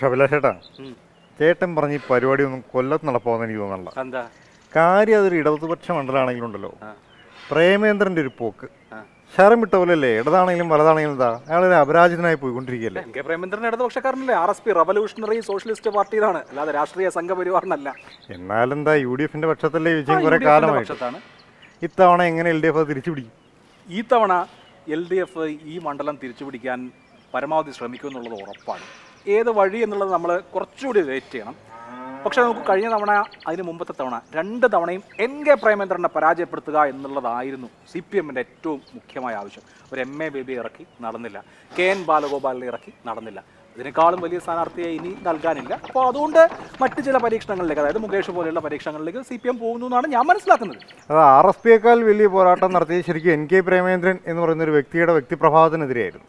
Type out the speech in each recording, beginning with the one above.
പക്ഷെ അഭിലാഷേട്ടാ, ചേട്ടൻ പറഞ്ഞ ഈ പരിപാടി ഒന്നും കൊല്ലത്ത് നടപ്പാവുന്ന എനിക്ക് തോന്നണ്ട. എന്താ കാര്യം അതൊരു ഇടതുപക്ഷ മണ്ഡലമാണെങ്കിലുണ്ടല്ലോ, പ്രേമേന്ദ്രന്റെ ഒരു പോക്ക് ശരം വിട്ട പോലല്ലേ. ഇടതാണെങ്കിലും വലതാണെങ്കിലും എന്താ അയാളൊരു അപരാജിതനായി പോയിക്കൊണ്ടിരിക്കുകയല്ലേ. കെ പ്രേമേന്ദ്രൻ ഇടതുപക്ഷക്കാരനല്ലേ? RSP റവല്യൂഷണറി സോഷ്യലിസ്റ്റ് പാർട്ടിയിലാണ്, അല്ലാതെ രാഷ്ട്രീയ സംഘപരിവാറിനല്ല. എന്നാലെന്താ UDF-ന്റെ പക്ഷത്തല്ലേ വിജയം കുറെ കാലമായിട്ട്. ഇത്തവണ എങ്ങനെ LDF അത് തിരിച്ചുപിടിക്കും? ഈ തവണ LDF ഈ മണ്ഡലം തിരിച്ചുപിടിക്കാൻ പരമാവധി ശ്രമിക്കുമെന്നുള്ളത് ഉറപ്പാണ്. ഏത് വഴി എന്നുള്ളത് നമ്മൾ കുറച്ചുകൂടി വെയിറ്റ് ചെയ്യണം. പക്ഷേ നമുക്ക് കഴിഞ്ഞ തവണ, അതിന് മുമ്പത്തെ തവണ 2 തവണയും കെ പ്രേമേന്ദ്രനെ പരാജയപ്പെടുത്തുക എന്നുള്ളതായിരുന്നു CPM-ന്റെ ഏറ്റവും മുഖ്യമായ ആവശ്യം. ഒരു MA ബേബി ഇറക്കി നടന്നില്ല, KN ബാലഗോപാലിനെ ഇറക്കി നടന്നില്ല. ഇതിനേക്കാളും വലിയ സ്ഥാനാർത്ഥിയെ ഇനി നൽകാനില്ല. അപ്പോൾ അതുകൊണ്ട് മറ്റ് ചില പരീക്ഷണങ്ങളിലേക്ക്, അതായത് മുകേഷ് പോലെയുള്ള പരീക്ഷണങ്ങളിലേക്ക് CPM പോകുന്നു എന്നാണ് ഞാൻ മനസ്സിലാക്കുന്നത്. അത് RSP-യേക്കാൾ വലിയ പോരാട്ടം നടത്തിയത് ശരിക്കും കെ പ്രേമേന്ദ്രൻ എന്ന് പറയുന്ന ഒരു വ്യക്തിയുടെ വ്യക്തിപ്രഭാവത്തിനെതിരെയായിരുന്നു.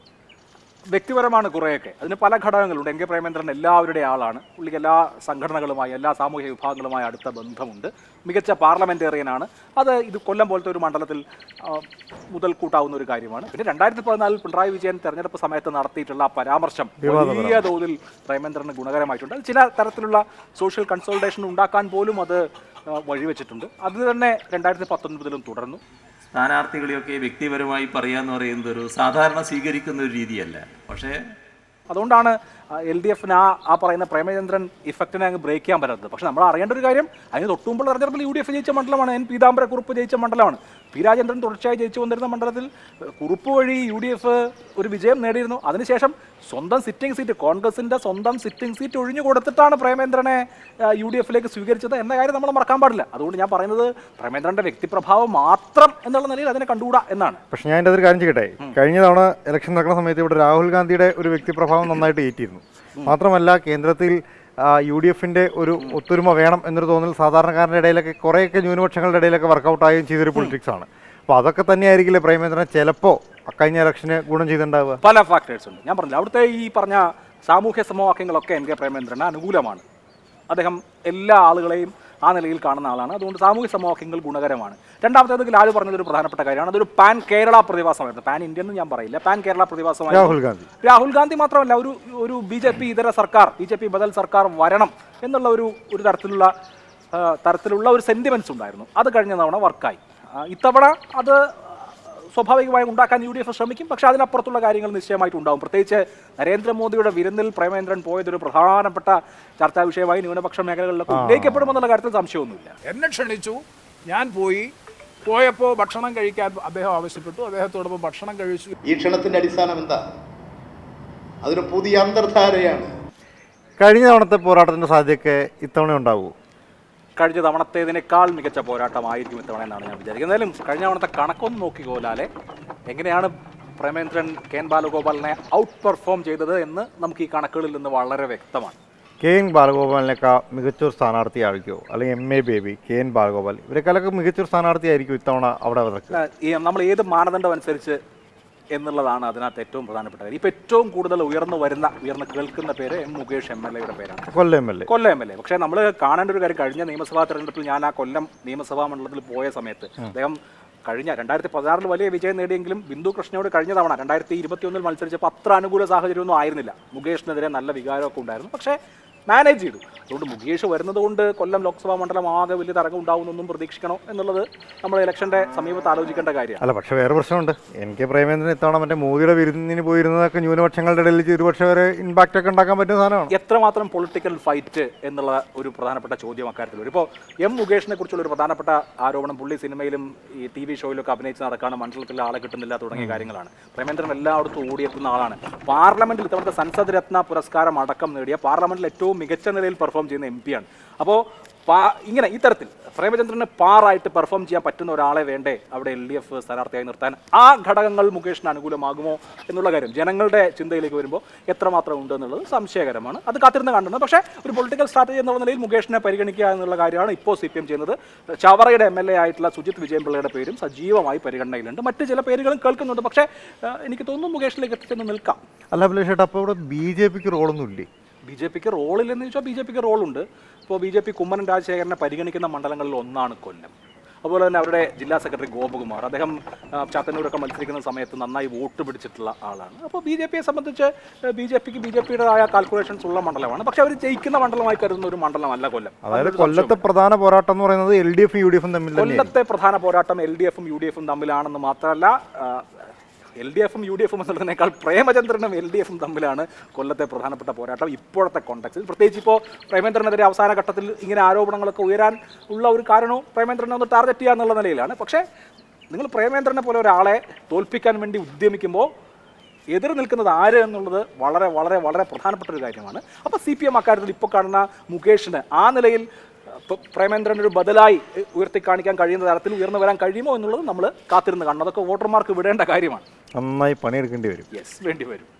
വ്യക്തിപരമാണ് കുറേയൊക്കെ. അതിന് പല ഘടകങ്ങളുണ്ട്. കെ പ്രേമേന്ദ്രൻ എല്ലാവരുടെയും ആളാണ്. പുള്ളിക്ക് എല്ലാ സംഘടനകളുമായി, എല്ലാ സാമൂഹിക വിഭാഗങ്ങളുമായി അടുത്ത ബന്ധമുണ്ട്. മികച്ച പാർലമെൻറ്റേറിയനാണ്. ഇത് കൊല്ലം പോലത്തെ ഒരു മണ്ഡലത്തിൽ മുതൽക്കൂട്ടാവുന്ന ഒരു കാര്യമാണ്. പിന്നെ 2014 പിണറായി വിജയൻ തെരഞ്ഞെടുപ്പ് സമയത്ത് നടത്തിയിട്ടുള്ള പരാമർശം വലിയ തോതിൽ പ്രേമേന്ദ്രന് ഗുണകരമായിട്ടുണ്ട്. അത് ചില തരത്തിലുള്ള സോഷ്യൽ കൺസോൾട്ടേഷൻ ഉണ്ടാക്കാൻ പോലും അത് വഴിവെച്ചിട്ടുണ്ട്. അത് തന്നെ 2019 തുടർന്നു. സ്ഥാനാർത്ഥികളെയൊക്കെ വ്യക്തിപരമായി പറയാന്ന് പറയുന്നത് ഒരു സാധാരണ സ്വീകരിക്കുന്ന ഒരു രീതിയല്ല. പക്ഷേ അതുകൊണ്ടാണ് LDF-ന് ആ പറയുന്ന പ്രേമചന്ദ്രൻ ഇഫക്റ്റിനെ അങ്ങ് ബ്രേക്ക് ചെയ്യാൻ പറ്റാത്തത്. പക്ഷേ നമ്മൾ അറിയേണ്ട ഒരു കാര്യം, അതിന് തൊട്ടുമുമ്പുള്ള തെരഞ്ഞെടുപ്പിൽ UDF ജയിച്ച മണ്ഡലമാണ്. പീതാംബരക്കുറുപ്പ് ജയിച്ച മണ്ഡലമാണ്. രാജേന്ദ്രൻ തുടർച്ചയായി ജയിച്ചു വന്നിരുന്ന മണ്ഡലത്തിൽ കുറുപ്പ് വഴി UDF ഒരു വിജയം നേടിയിരുന്നു. അതിനുശേഷം സ്വന്തം സിറ്റിംഗ് സീറ്റ്, കോൺഗ്രസിൻ്റെ സ്വന്തം സിറ്റിംഗ് സീറ്റ് ഒഴിഞ്ഞു കൊടുത്തിട്ടാണ് പ്രേമേന്ദ്രനെ UDF-ലേക്ക് സ്വീകരിച്ചത് എന്ന കാര്യം നമ്മൾ മറക്കാൻ പാടില്ല. അതുകൊണ്ട് ഞാൻ പറയുന്നത് പ്രേമേന്ദ്രൻ്റെ വ്യക്തിപ്രഭാവം മാത്രം എന്നുള്ള നിലയിൽ അതിനെ കണ്ടുകൂടാ എന്നാണ്. പക്ഷേ ഞാൻ എൻ്റെ ഒരു കാര്യം ചെയ്യട്ടെ, കഴിഞ്ഞ തവണ ഇലക്ഷൻ നടക്കുന്ന സമയത്ത് ഇവിടെ രാഹുൽ ഗാന്ധിയുടെ ഒരു വ്യക്തിപ്രഭാവം നന്നായിട്ട് ഏറ്റിരുന്നു. മാത്രമല്ല, കേന്ദ്രത്തിൽ UDF-ന്റെ ഒരു ഒത്തൊരുമ വേണം എന്നൊരു തോന്നൽ സാധാരണക്കാരുടെ ഇടയിലൊക്കെ, കുറേയൊക്കെ ന്യൂനപക്ഷങ്ങളുടെ ഇടയിലൊക്കെ വർക്കൗട്ടായും ചെയ്തൊരു പൊളിറ്റിക്സ് ആണ്. അപ്പോൾ അതൊക്കെ തന്നെയായിരിക്കില്ലേ പ്രേമേന്ദ്രനെ ചിലപ്പോൾ കഴിഞ്ഞ ഇലക്ഷന് ഗുണം ചെയ്തിട്ടുണ്ടാവുക. പല ഫാക്ടേഴ്സ് ഉണ്ട്. ഞാൻ പറഞ്ഞില്ല, അവിടുത്തെ ഈ പറഞ്ഞ സാമൂഹ്യ സമവാക്യങ്ങളൊക്കെ കെ പ്രേമേന്ദ്രന് അനുകൂലമാണ്. അദ്ദേഹം എല്ലാ ആളുകളെയും ആ നിലയിൽ കാണുന്ന ആളാണ്. അതുകൊണ്ട് സാമൂഹ്യ സമവാക്യങ്ങൾ ഗുണകരമാണ്. രണ്ടാമത്തേത് ലാലു പറഞ്ഞതൊരു പ്രധാനപ്പെട്ട കാര്യമാണ്. അതൊരു പാൻ കേരള പ്രതിഭാസമായിരുന്നു. പാൻ ഇന്ത്യ എന്ന് ഞാൻ പറയില്ല, പാൻ കേരള പ്രതിഭാസമായിരുന്നു. രാഹുൽ ഗാന്ധി മാത്രമല്ല, ഒരു BJP ഇതര സർക്കാർ, BJP ബദൽ സർക്കാർ വരണം എന്നുള്ള ഒരു തരത്തിലുള്ള ഒരു സെന്റിമെന്റ്സ് ഉണ്ടായിരുന്നു. അത് കഴിഞ്ഞ തവണ വർക്കായി. ഇത്തവണ അത് സ്വാഭാവികമായി ഉണ്ടാക്കാൻ UDF ശ്രമിക്കും. പക്ഷേ അതിനപ്പുറത്തുള്ള കാര്യങ്ങൾ നിശ്ചയമായിട്ട് ഉണ്ടാകും. പ്രത്യേകിച്ച് നരേന്ദ്രമോദിയുടെ വിരുന്നിൽ പ്രേമേന്ദ്രൻ പോയതൊരു പ്രധാനപ്പെട്ട ചർച്ചാ വിഷയമായി ന്യൂനപക്ഷ മേഖലകളിലൊക്കെ ഉന്നയിക്കപ്പെടുമെന്നുള്ള കാര്യത്തിൽ സംശയമൊന്നുമില്ല. എന്നെ ക്ഷണിച്ചു, ഞാൻ പോയപ്പോൾ ഭക്ഷണം കഴിക്കാൻ അദ്ദേഹം ആവശ്യപ്പെട്ടു. അദ്ദേഹത്തോടൊപ്പം ഭക്ഷണം കഴിച്ചു. ഈ ക്ഷണത്തിന്റെ അടിസ്ഥാനം എന്താ? അതൊരു പുതിയ അന്തർധാരയാണ്. കഴിഞ്ഞ തവണത്തെ പോരാട്ടത്തിന്റെ സാധ്യതയൊക്കെ ഇത്തവണ ഉണ്ടാവുമോ? കഴിഞ്ഞ തവണത്തേതിനേക്കാൾ മികച്ച പോരാട്ടമായിരിക്കും ഇത്തവണ എന്നാണ് ഞാൻ വിചാരിക്കുന്നത്. എന്നാലും കഴിഞ്ഞ തവണത്തെ കണക്കൊന്നും നോക്കിക്കോലാലെ എങ്ങനെയാണ് പ്രേമേന്ദ്രൻ KN ബാലഗോപാലിനെ ഔട്ട് പെർഫോം ചെയ്തത് എന്ന് നമുക്ക് ഈ കണക്കുകളിൽ നിന്ന് വളരെ വ്യക്തമാണ്. KN ബാലഗോപാലിനേക്കാൾ മികച്ചൊരു സ്ഥാനാർത്ഥിയായിരിക്കുമോ? അല്ലെങ്കിൽ MA ബേബി, KN ബാലഗോപാൽ ഇവരെക്കാളൊക്കെ മികച്ചൊരു സ്ഥാനാർത്ഥിയായിരിക്കും ഇത്തവണ അവിടെ? നമ്മൾ ഏത് മാനദണ്ഡം അനുസരിച്ച് എന്നുള്ളതാണ് അതിനകത്ത് ഏറ്റവും പ്രധാനപ്പെട്ട കാര്യം. ഇപ്പോൾ ഏറ്റവും കൂടുതൽ ഉയർന്ന് കേൾക്കുന്ന പേര് മുകേഷ് MLA-യുടെ പേരാണ്, കൊല്ലം MLA. പക്ഷേ നമ്മൾ കാണേണ്ട ഒരു കാര്യം, കഴിഞ്ഞ നിയമസഭാ തെരഞ്ഞെടുപ്പിൽ ഞാൻ ആ കൊല്ലം നിയമസഭാ മണ്ഡലത്തിൽ പോയ സമയത്ത് അദ്ദേഹം കഴിഞ്ഞ 2016 വലിയ വിജയം നേടിയെങ്കിലും ബിന്ദു കൃഷ്ണയോട് കഴിഞ്ഞ തവണ 2021 മത്സരിച്ചപ്പോൾ അത്ര അനുകൂല സാഹചര്യമൊന്നും ആയിരുന്നില്ല. മുകേഷിനെതിരെ നല്ല വികാരമൊക്കെ ഉണ്ടായിരുന്നു. പക്ഷേ മാനേജ് ചെയ്തു. അതുകൊണ്ട് മുകേഷ് വരുന്നത് കൊണ്ട് കൊല്ലം ലോക്സഭാ മണ്ഡലം ആകെ വലിയ തരംഗം ഉണ്ടാവുന്നൊന്നും പ്രതീക്ഷിക്കണോ എന്നുള്ളത് നമ്മൾ ഇലക്ഷന്റെ സമീപത്ത് ആലോചിക്കേണ്ട കാര്യമാണ്. അല്ല, പക്ഷേ വേറെ പ്രശ്നമുണ്ട്. കെ പ്രേമേന്ദ്രൻ ഇത്തവണ മറ്റേ മോദിയുടെ വിരുന്നിന് പോയിരുന്നതൊക്കെ ന്യൂനപക്ഷങ്ങളുടെ ഇടയിൽ ഒരുപക്ഷെ വരെ ഇമ്പാക്റ്റ് ഒക്കെ ഉണ്ടാക്കാൻ പറ്റുന്ന സാധനമാണ്. എത്രമാത്രം പൊളിറ്റിക്കൽ ഫൈറ്റ് എന്നുള്ള ഒരു പ്രധാനപ്പെട്ട ചോദ്യം അക്കാര്യത്തിൽ വരും. ഇപ്പോൾ മുകേഷിനെ കുറിച്ചുള്ള ഒരു പ്രധാനപ്പെട്ട ആരോപണം, പുള്ളി സിനിമയിലും ഈ TV ഷോയിലൊക്കെ അഭിനയിച്ച് നടക്കാണ്, മണ്ഡലത്തിൽ ആളെ കിട്ടുന്നില്ല തുടങ്ങിയ കാര്യങ്ങളാണ്. പ്രേമേന്ദ്രൻ എല്ലായിടത്തും ഓടിയെത്തുന്ന ആളാണ്. പാർലമെന്റിൽ ഇത്തവണത്തെ സൻസദ് രത്ന പുരസ്കാരം അടക്കം നേടിയ, പാർലമെന്റിൽ ഏറ്റവും മികച്ച നിലയിൽ പെർഫോം ചെയ്യുന്ന MP ആണ്. അപ്പോൾ ഇങ്ങനെ ഇത്തരത്തിൽ പ്രേമചന്ദ്രന് പാറായിട്ട് പെർഫോം ചെയ്യാൻ പറ്റുന്ന ഒരാളെ വേണ്ടേ അവിടെ LDF സ്ഥാനാർത്ഥിയായി നിർത്താൻ? ആ ഘടകങ്ങൾ മുകേഷിന് അനുകൂലമാകുമോ എന്നുള്ള കാര്യം ജനങ്ങളുടെ ചിന്തയിലേക്ക് വരുമ്പോൾ എത്രമാത്രം ഉണ്ട് എന്നുള്ളത് സംശയകരമാണ്. അത് കാത്തിരുന്ന് കണ്ടത്. പക്ഷേ ഒരു പൊളിറ്റിക്കൽ സ്ട്രാറ്റജി എന്നുള്ള നിലയിൽ മുകേഷിനെ പരിഗണിക്കുക എന്നുള്ള കാര്യമാണ് ഇപ്പോൾ CPM ചെയ്യുന്നത്. ചവറയുടെ MLA ആയിട്ടുള്ള സുജിത് വിജയൻപിള്ളയുടെ പേരും സജീവമായി പരിഗണനയിലുണ്ട്. മറ്റ് ചില പേരുകളും കേൾക്കുന്നുണ്ട്. പക്ഷേ എനിക്ക് തോന്നുന്നു മുകേഷിലേക്ക് എത്തിച്ചെന്ന് നിൽക്കാം. അല്ല അഭിലാഷേട്ടാ, അപ്പോൾ ഇവിടെ BJP-ക്ക് റോളൊന്നും ഇല്ലേ? BJP-ക്ക് റോളില്ലെന്ന് ചോദിച്ചാൽ BJP-ക്ക് റോളുണ്ട്. ഇപ്പോൾ BJP കുമ്മനം രാജശേഖരനെ പരിഗണിക്കുന്ന മണ്ഡലങ്ങളിൽ ഒന്നാണ് കൊല്ലം. അതുപോലെ തന്നെ അവരുടെ ജില്ലാ സെക്രട്ടറി ഗോപകുമാർ, അദ്ദേഹം ചാത്തന്നൂരൊക്കെ മത്സരിക്കുന്ന സമയത്ത് നന്നായി വോട്ട് പിടിച്ചിട്ടുള്ള ആളാണ്. അപ്പോൾ ബി ജെ പിയെ സംബന്ധിച്ച് ബി ജെ പിയുടേതായ കാൽക്കുലേഷൻസ് ഉള്ള മണ്ഡലമാണ്. പക്ഷേ അവർ ജയിക്കുന്ന മണ്ഡലമായി കരുതുന്ന ഒരു മണ്ഡലമല്ല കൊല്ലം. അതായത് കൊല്ലത്തെ പ്രധാന പോരാട്ടം എന്ന് പറയുന്നത് എൽ ഡി എഫും യു ഡി എഫും തമ്മിൽ കൊല്ലത്തെ പ്രധാന പോരാട്ടം എൽ ഡി എഫും യു ഡി എഫും തമ്മിലാണെന്ന് മാത്രമല്ല, എൽ ഡി എഫും യു ഡി എഫും എന്നുള്ളതിനേക്കാൾ പ്രേമചന്ദ്രനും എൽ ഡി എഫും തമ്മിലാണ് കൊല്ലത്തെ പ്രധാനപ്പെട്ട പോരാട്ടം ഇപ്പോഴത്തെ കോൺടെക്സ്റ്റിൽ. പ്രത്യേകിച്ച് ഇപ്പോൾ പ്രേമേന്ദ്രനെതിരെ അവസാന ഘട്ടത്തിൽ ഇങ്ങനെ ആരോപണങ്ങളൊക്കെ ഉയരാൻ ഉള്ള ഒരു കാരണവും പ്രേമേന്ദ്രനെ ഒന്ന് ടാർഗറ്റ് ചെയ്യുക എന്നുള്ള നിലയിലാണ്. പക്ഷേ നിങ്ങൾ പ്രേമേന്ദ്രനെ പോലെ ഒരാളെ തോൽപ്പിക്കാൻ വേണ്ടി ഉദ്യമിക്കുമ്പോൾ എതിർ നിൽക്കുന്നത് ആര് എന്നുള്ളത് വളരെ വളരെ വളരെ പ്രധാനപ്പെട്ട ഒരു കാര്യമാണ്. അപ്പോൾ CPM അക്കാര്യത്തിൽ ഇപ്പോൾ കാണുന്ന മുകേഷിന് ആ നിലയിൽ പ്രേമേന്ദ്രൻ ഒരു ബദലായി ഉയർത്തി കാണിക്കാൻ കഴിയുന്ന തരത്തിൽ ഉയർന്നു വരാൻ കഴിയുമോ എന്നുള്ളത് നമ്മൾ കാത്തിരുന്ന് കാണണം. അതൊക്കെ വോട്ടർമാർക്ക് വിടേണ്ട കാര്യമാണ്. നന്നായി പണിയെടുക്കേണ്ടി വരും. യെസ്, വേണ്ടി വരും.